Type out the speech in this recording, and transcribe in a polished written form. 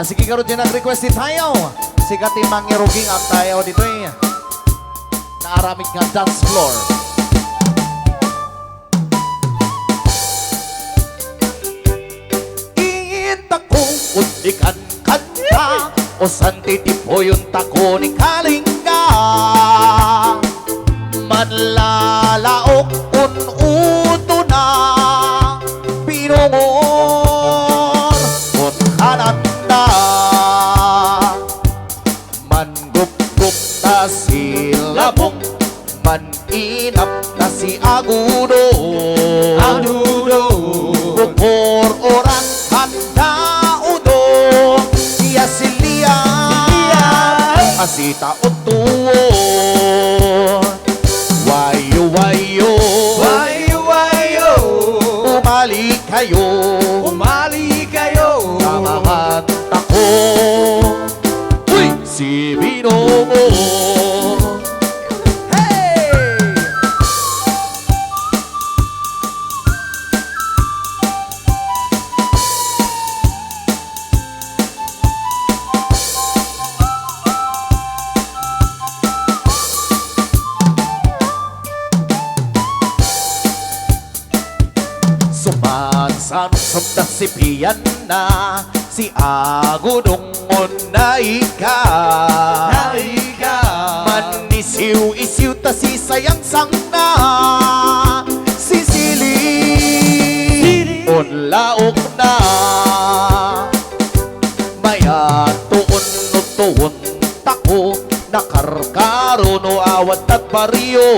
Ala, sige karon dyan nag-request si tayo. Si katimang iruging ang tayo dito eh. Naaramid nga dance floor. Iinta ko ikan kanta o santitipo yung tako ni Kalinga. Manlalaok uto na pinungon at hananda. Mangup-gup na si Labong, maninap na si Agudo. Bukor orang handa udo, siya silia asita utuo. Wayo wayo, umali kayo, samahan tako. Uy, si Binomo. Sumansam na si Piana, si Agudong naika. Manisiw-isiw ta si Sayang Sang na si Sili unlaok na. Maya tuon tako nakarkaro no awat at pariyo.